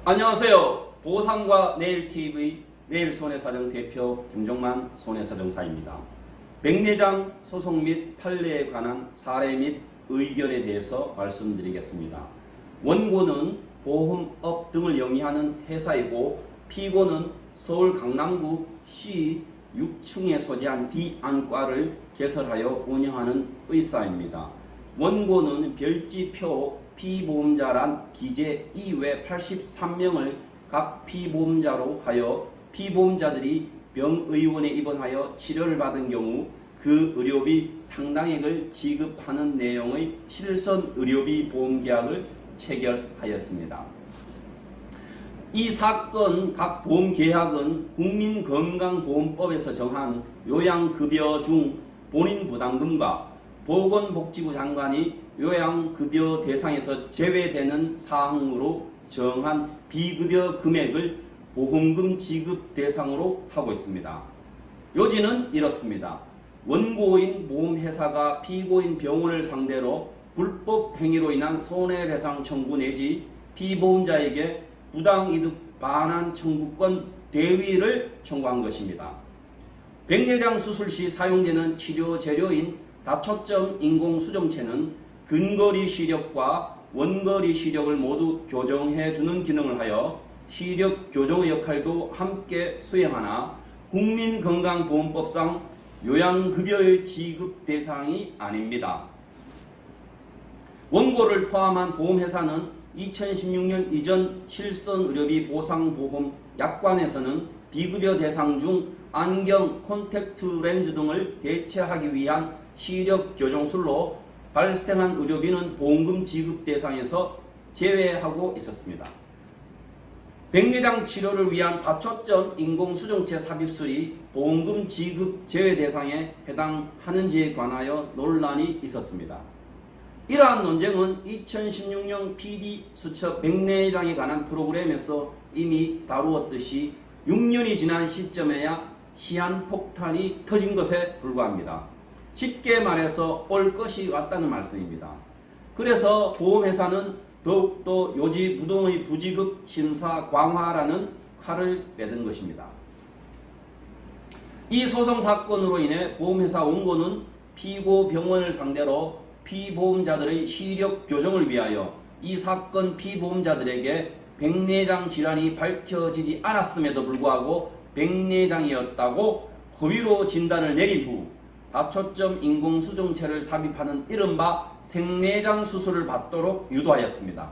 안녕하세요. 보상과 내일TV 내일손해사정 대표 김종만 손해사정사입니다. 백내장 소송 및 판례에 관한 사례 및 의견에 대해서 말씀드리겠습니다. 원고는 보험업 등을 영위하는 회사이고 피고는 서울 강남구 C 6층에 소재한 D안과를 개설하여 운영하는 의사입니다. 원고는 별지표 피보험자란 기재 이외 83명을 각 피보험자로 하여 피보험자들이 병의원에 입원하여 치료를 받은 경우 그 의료비 상당액을 지급하는 내용의 실손 의료비 보험계약을 체결하였습니다. 이 사건 각 보험계약은 국민건강보험법에서 정한 요양급여 중 본인 부담금과 보건복지부 장관이 요양급여 대상에서 제외되는 사항으로 정한 비급여 금액을 보험금 지급 대상으로 하고 있습니다. 요지는 이렇습니다. 원고인 보험회사가 피고인 병원을 상대로 불법 행위로 인한 손해배상 청구 내지 피보험자에게 부당이득 반환 청구권 대위를 청구한 것입니다. 백내장 수술 시 사용되는 치료 재료인 다초점 인공수정체는 근거리 시력과 원거리 시력을 모두 교정해주는 기능을 하여 시력 교정의 역할도 함께 수행하나 국민건강보험법상 요양급여의 지급 대상이 아닙니다. 원고를 포함한 보험회사는 2016년 이전 실손의료비 보상보험 약관에서는 비급여 대상 중 안경, 콘택트 렌즈 등을 대체하기 위한 시력 교정술로 발생한 의료비는 보험금 지급 대상에서 제외하고 있었습니다. 백내장 치료를 위한 다초점 인공수정체 삽입술이 보험금 지급 제외 대상에 해당하는지에 관하여 논란이 있었습니다. 이러한 논쟁은 2016년 PD 수첩 백내장에 관한 프로그램에서 이미 다루었듯이 6년이 지난 시점에야 시한폭탄이 터진 것에 불과합니다. 쉽게 말해서 올 것이 왔다는 말씀입니다. 그래서 보험회사는 더욱더 요지부동의 부지급 심사 강화라는 칼을 빼든 것입니다. 이 소송 사건으로 인해 보험회사 원고는 피고 병원을 상대로 피보험자들의 시력 교정을 위하여 이 사건 피보험자들에게 백내장 질환이 밝혀지지 않았음에도 불구하고 백내장이었다고 허위로 진단을 내린 후 다초점 인공수정체를 삽입하는 이른바 생내장 수술을 받도록 유도하였습니다.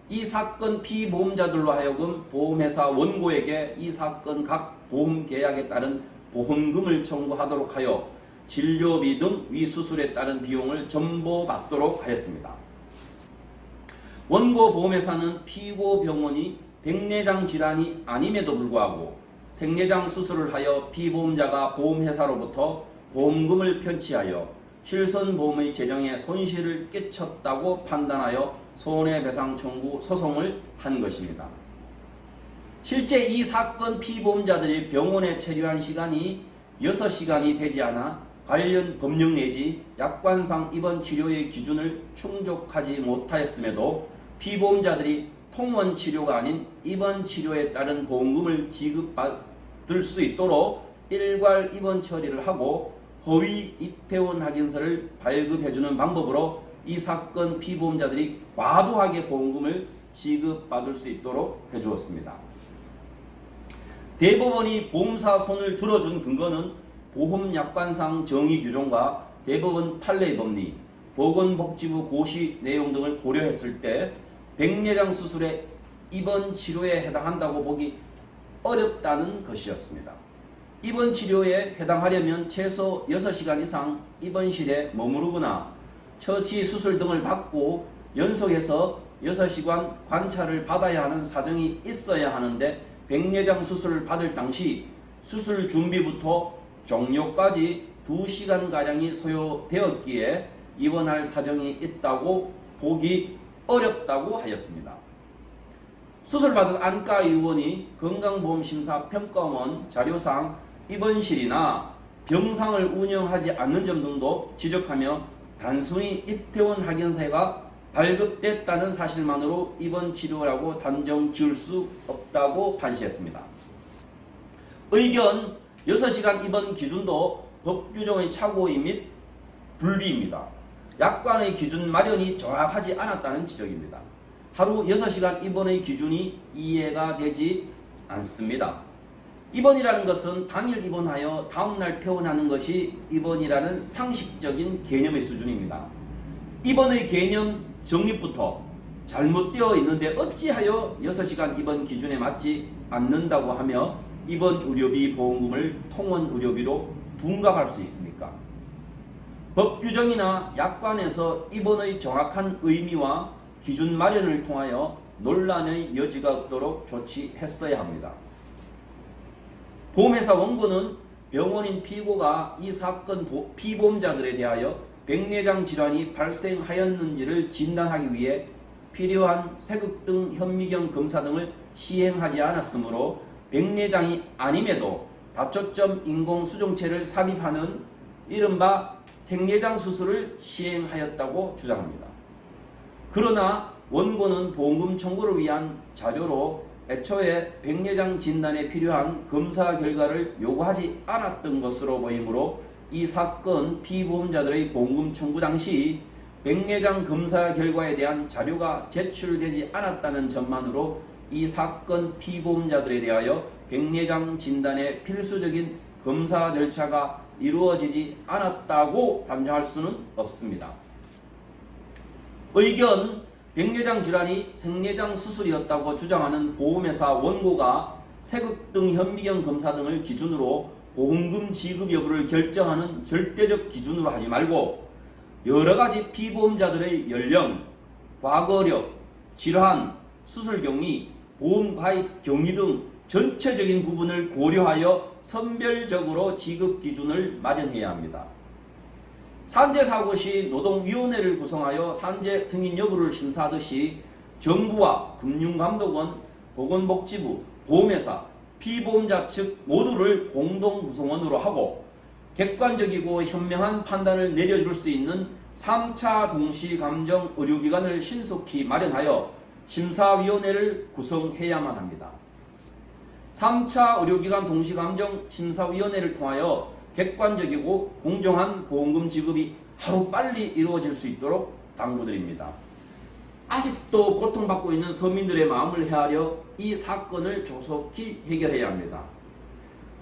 이 사건 피보험자들로 하여금 보험회사 원고에게 이 사건 각 보험계약에 따른 보험금을 청구하도록 하여 진료비 등 위수술에 따른 비용을 전보받도록 하였습니다. 원고 보험회사는 피고 병원이 백내장 질환이 아님에도 불구하고 생내장 수술을 하여 피보험자가 보험회사로부터 보험금을 편취하여 실손보험의 재정에 손실을 끼쳤다고 판단하여 손해배상 청구 소송을 한 것입니다. 실제 이 사건 피보험자들이 병원에 체류한 시간이 6시간이 되지 않아 관련 법령 내지 약관상 입원 치료의 기준을 충족하지 못하였음에도 피보험자들이 통원 치료가 아닌 입원 치료에 따른 보험금을 지급받을 수 있도록 일괄 입원 처리를 하고 허위 입퇴원 확인서를 발급해주는 방법으로 이 사건 피보험자들이 과도하게 보험금을 지급받을 수 있도록 해주었습니다. 대법원이 보험사 손을 들어준 근거는 보험약관상 정의규정과 대법원 판례 법리, 보건복지부 고시 내용 등을 고려했을 때 백내장 수술의 입원 치료에 해당한다고 보기 어렵다는 것이었습니다. 입원 치료에 해당하려면 최소 6시간 이상 입원실에 머무르거나 처치 수술 등을 받고 연속해서 6시간 관찰을 받아야 하는 사정이 있어야 하는데 백내장 수술을 받을 당시 수술 준비부터 종료까지 2시간가량이 소요되었기에 입원할 사정이 있다고 보기 어렵다고 하였습니다. 수술받은 안과 의원이 건강보험심사평가원 자료상 입원실이나 병상을 운영하지 않는 점 등도 지적하며 단순히 입퇴원 확인서가 발급됐다는 사실만으로 입원 치료라고 단정 지을 수 없다고 판시했습니다. 의견 6시간 입원 기준도 법 규정의 착오이 및 불비입니다. 약관의 기준 마련이 정확하지 않았다는 지적입니다. 하루 6시간 입원의 기준이 이해가 되지 않습니다. 입원이라는 것은 당일 입원하여 다음날 퇴원하는 것이 입원이라는 상식적인 개념의 수준입니다. 입원의 개념 정립부터 잘못되어 있는데 어찌하여 6시간 입원 기준에 맞지 않는다고 하며 입원 의료비 보험금을 통원 의료비로 둔갑할 수 있습니까? 법 규정이나 약관에서 입원의 정확한 의미와 기준 마련을 통하여 논란의 여지가 없도록 조치했어야 합니다. 보험회사 원고는 병원인 피고가 이 사건 피보험자들에 대하여 백내장 질환이 발생하였는지를 진단하기 위해 필요한 세극 등 현미경 검사 등을 시행하지 않았으므로 백내장이 아님에도 다초점 인공 수정체를 삽입하는 이른바 생내장 수술을 시행하였다고 주장합니다. 그러나 원고는 보험금 청구를 위한 자료로 애초에 백내장 진단에 필요한 검사 결과를 요구하지 않았던 것으로 보이므로 이 사건 피보험자들의 보험금 청구 당시 백내장 검사 결과에 대한 자료가 제출되지 않았다는 점만으로 이 사건 피보험자들에 대하여 백내장 진단의 필수적인 검사 절차가 이루어지지 않았다고 단정할 수는 없습니다. 의견 백내장 질환이 생내장 수술이었다고 주장하는 보험회사 원고가 세극 등 현미경 검사 등을 기준으로 보험금 지급 여부를 결정하는 절대적 기준으로 하지 말고 여러가지 피보험자들의 연령, 과거력, 질환, 수술 경위, 보험 가입 경위 등 전체적인 부분을 고려하여 선별적으로 지급 기준을 마련해야 합니다. 산재 사고 시 노동위원회를 구성하여 산재 승인 여부를 심사하듯이 정부와 금융감독원, 보건복지부, 보험회사, 피보험자 측 모두를 공동 구성원으로 하고 객관적이고 현명한 판단을 내려줄 수 있는 3차 동시감정 의료기관을 신속히 마련하여 심사위원회를 구성해야만 합니다. 3차 의료기관 동시감정 심사위원회를 통하여 객관적이고 공정한 보험금 지급이 하루빨리 이루어질 수 있도록 당부드립니다. 아직도 고통받고 있는 서민들의 마음을 헤아려 이 사건을 조속히 해결해야 합니다.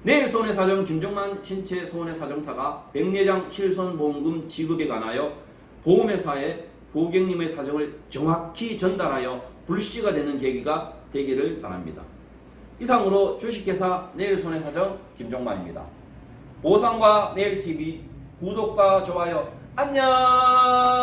내일 손해사정 김종만 신체 손해사정사가 백내장 실손보험금 지급에 관하여 보험회사에 고객님의 사정을 정확히 전달하여 불씨가 되는 계기가 되기를 바랍니다. 이상으로 주식회사 내일손해사정 김종만입니다. 보상과 내일TV 구독과 좋아요 안녕.